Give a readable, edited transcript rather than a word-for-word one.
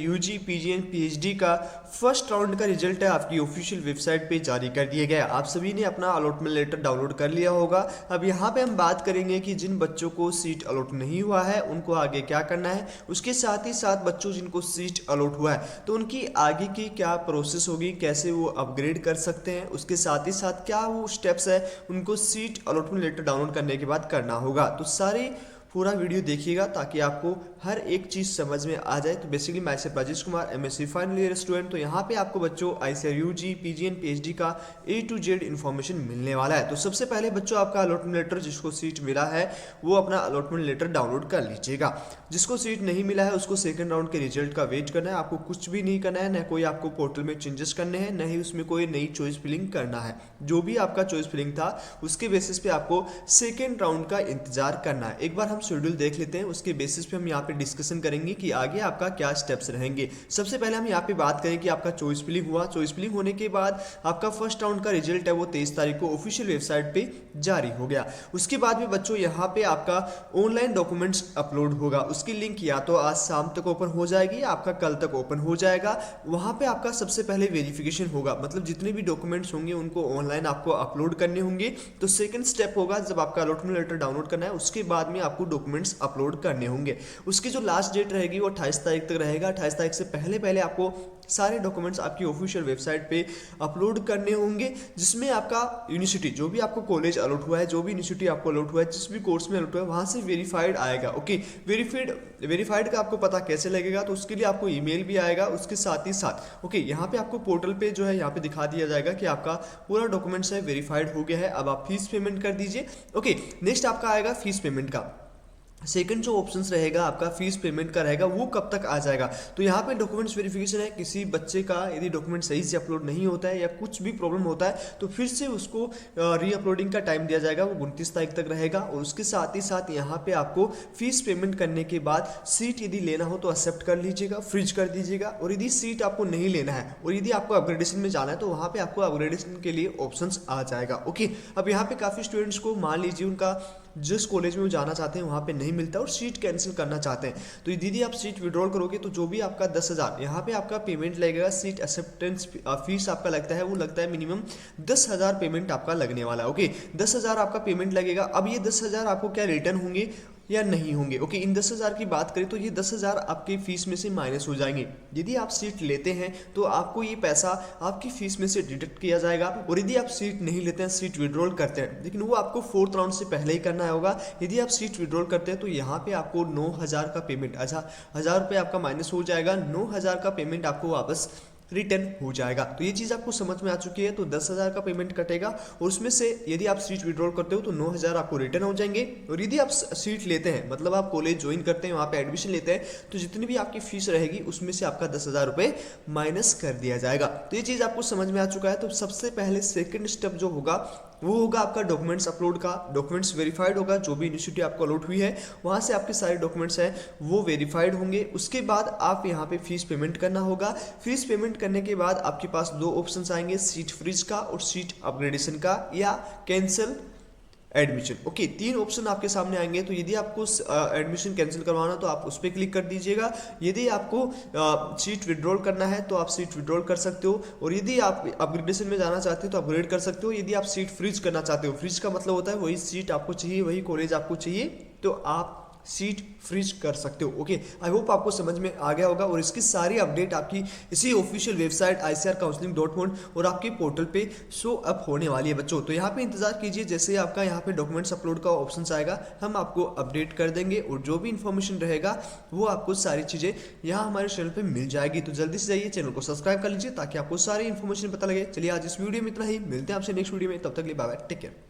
UG, PG and PhD का first round का result है आपकी ऑफिशियल वेबसाइट पे जारी कर दिया गया। आप सभी ने अपना अलॉटमेंट लेटर डाउनलोड कर लिया होगा। अब यहाँ पे हम बात करेंगे कि जिन बच्चों को सीट अलॉट नहीं हुआ है उनको आगे क्या करना है, उसके साथ ही साथ बच्चों जिनको सीट अलॉट हुआ है तो उनकी आगे की क्या प्रोसेस होगी, कैसे वो अपग्रेड कर सकते हैं, उसके साथ ही साथ क्या वो स्टेप्स है उनको सीट अलॉटमेंट लेटर डाउनलोड करने के बाद करना होगा। तो सारी पूरा वीडियो देखिएगा ताकि आपको हर एक चीज़ समझ में आ जाए। तो बेसिकली मैं सिर्फ Rajesh Kumar, MSc final year student. तो यहाँ पे आपको बच्चों ICR UG, PG and PhD का ए टू जेड इन्फॉर्मेशन मिलने वाला है। तो सबसे पहले बच्चों आपका अलॉटमेंट लेटर, जिसको सीट मिला है वो अपना अलॉटमेंट लेटर डाउनलोड कर लीजिएगा। जिसको सीट नहीं मिला है उसको सेकंड राउंड के रिजल्ट का वेट करना है। आपको कुछ भी नहीं करना है, न कोई आपको पोर्टल में चेंजेस करने हैं, न ही उसमें कोई नई चॉइस फिलिंग करना है। जो भी आपका चॉइस फिलिंग था उसके बेसिस पे आपको सेकेंड राउंड का इंतजार करना है। एक बार हम शेड्यूल देख लेते हैं, उसके बेसिस पे हम यहाँ पे डिस्कशन करेंगे कि आगे आपका क्या स्टेप्स रहेंगे। सबसे पहले हम यहाँ पे बात करें कि आपका चॉइस फिलिंग हुआ। चॉइस फिलिंग होने के बाद आपका फर्स्ट राउंड का रिजल्ट है वो 23 तारीख को ऑफिशियल वेबसाइट पे जारी हो गया। उसके बाद में बच्चों यहाँ पे आपका ऑनलाइन डॉक्यूमेंट्स अपलोड होगा। उसकी लिंक या तो आज शाम तक ओपन हो जाएगी, आपका कल तक ओपन हो जाएगा। वहाँ पे आपका सबसे पहले वेरिफिकेशन होगा, मतलब जितने भी डॉक्यूमेंट्स होंगे उनको ऑनलाइन आपको अपलोड करने होंगे। तो सेकंड स्टेप होगा जब आपका अलॉटमेंट लेटर डाउनलोड करना है उसके बाद में आपको डॉक्यूमेंट्स अपलोड करने होंगे। उसकी जो लास्ट डेट रहेगी वो 28 तारीख तक रहेगा। 28 तारीख से पहले पहले आपको सारे डॉक्यूमेंट्स आपकी ऑफिशियल वेबसाइट पे अपलोड करने होंगे, जिसमें आपका यूनिवर्सिटी, जो भी आपको कॉलेज अलॉट हुआ है, जो भी यूनिवर्सिटी आपको अलॉट हुआ है, जिस भी कोर्स में अलॉट हुआ है वहाँ से वेरीफाइड आएगा। ओके, वेरीफाइड का आपको पता कैसे लगेगा, तो उसके लिए आपको ईमेल भी आएगा। उसके साथ ही साथ ओके यहाँ पे आपको पोर्टल पे जो है यहाँ पे दिखा दिया जाएगा कि आपका पूरा डॉक्यूमेंट्स है वेरीफाइड हो गया है, अब आप फीस पेमेंट कर दीजिए। ओके, नेक्स्ट आपका आएगा फीस पेमेंट का। सेकंड जो ऑप्शंस रहेगा आपका फीस पेमेंट का रहेगा, वो कब तक आ जाएगा। तो यहाँ पे डॉक्यूमेंट्स वेरिफिकेशन है, किसी बच्चे का यदि डॉक्यूमेंट सही से अपलोड नहीं होता है या कुछ भी प्रॉब्लम होता है तो फिर से उसको री अपलोडिंग का टाइम दिया जाएगा, वो 29 तारीख तक रहेगा। और उसके साथ ही साथ यहाँ पे आपको फीस पेमेंट करने के बाद सीट यदि लेना हो तो एक्सेप्ट कर लीजिएगा, फ्रीज कर दीजिएगा। और यदि सीट आपको नहीं लेना है और यदि आपको अपग्रेडेशन में जाना है तो वहाँ पे आपको अपग्रेडेशन के लिए ऑप्शंस आ जाएगा। ओके, अब यहाँ पे काफ़ी स्टूडेंट्स को मान लीजिए उनका जिस कॉलेज में वो जाना चाहते हैं वहाँ पे नहीं मिलता और सीट कैंसिल करना चाहते हैं, तो दीदी आप सीट विड्रॉल करोगे तो जो भी आपका 10,000 यहाँ पे आपका पेमेंट लगेगा, सीट एक्सेप्टेंस फीस आपका लगता है, वो लगता है मिनिमम 10,000 पेमेंट आपका लगने वाला है। ओके, 10,000 आपका पेमेंट लगेगा। अब ये 10,000 आपको क्या रिटर्न होंगे या नहीं होंगे। ओके, इन 10,000 की बात करें तो ये 10,000 आपके फीस में से माइनस हो जाएंगे। यदि आप सीट लेते हैं तो आपको ये पैसा आपकी फीस में से डिडक्ट किया जाएगा, और यदि आप सीट नहीं लेते हैं, सीट विड्रॉल करते हैं, लेकिन वो आपको फोर्थ राउंड से पहले ही करना होगा। यदि आप सीट विड्रॉल करते हैं तो यहाँ पे आपको 9,000 का पेमेंट, अच्छा 1,000 रुपये आपका माइनस हो जाएगा, 9,000 का पेमेंट आपको वापस रिटर्न हो जाएगा। तो ये चीज़ आपको समझ में आ चुकी है। तो 10,000 का पेमेंट कटेगा और उसमें से यदि आप सीट विड्रॉल करते हो तो 9,000 आपको रिटर्न हो जाएंगे। और यदि आप सीट लेते हैं, मतलब आप कॉलेज ज्वाइन करते हैं, वहाँ पे एडमिशन लेते हैं, तो जितनी भी आपकी फीस रहेगी उसमें से आपका 10,000 रुपये माइनस कर दिया जाएगा। तो ये चीज़ आपको समझ में आ चुका है। तो सबसे पहले सेकेंड स्टेप जो होगा वो होगा आपका डॉक्यूमेंट्स अपलोड का। डॉक्यूमेंट्स वेरीफाइड होगा, जो भी यूनिवर्सिटी आपको अलॉट हुई है वहाँ से आपके सारे डॉक्यूमेंट्स हैं वो वेरीफाइड होंगे। उसके बाद आप यहाँ पे फीस पेमेंट करना होगा। फीस पेमेंट करने के बाद आपके पास दो ऑप्शंस आएंगे, सीट फ्रीज का और सीट अपग्रेडेशन का या कैंसिल एडमिशन। ओके, तीन ऑप्शन आपके सामने आएंगे। तो यदि आपको एडमिशन कैंसिल करवाना तो आप उस पर क्लिक कर दीजिएगा। यदि आपको सीट विड्रॉल करना है तो आप सीट विड्रॉल कर सकते हो, और यदि आप अपग्रेडेशन में जाना चाहते हो तो अपग्रेड कर सकते हो। यदि आप सीट फ्रीज करना चाहते हो, फ्रीज का मतलब होता है वही सीट आपको चाहिए, वही कॉलेज आपको चाहिए, तो आप सीट फ्रीज कर सकते हो। ओके, आई होप आपको समझ में आ गया होगा। और इसकी सारी अपडेट आपकी इसी ऑफिशियल वेबसाइट icrcounseling.in और आपके पोर्टल पे शो अप होने वाली है बच्चों। तो यहाँ पे इंतजार कीजिए, जैसे आपका यहाँ पे डॉक्यूमेंट्स अपलोड का ऑप्शन आएगा हम आपको अपडेट कर देंगे, और जो भी इन्फॉर्मेशन रहेगा वो आपको सारी चीज़ें यहाँ हमारे चैनल पर मिल जाएगी। तो जल्दी से जाइए चैनल को सब्सक्राइब कर लीजिए ताकि आपको सारी इन्फॉर्मेशन पता लगे। चलिए आज इस वीडियो में इतना ही, मिलते हैं आपसे नेक्स्ट वीडियो में, तब तक के लिए बाय बाय, टेक केयर।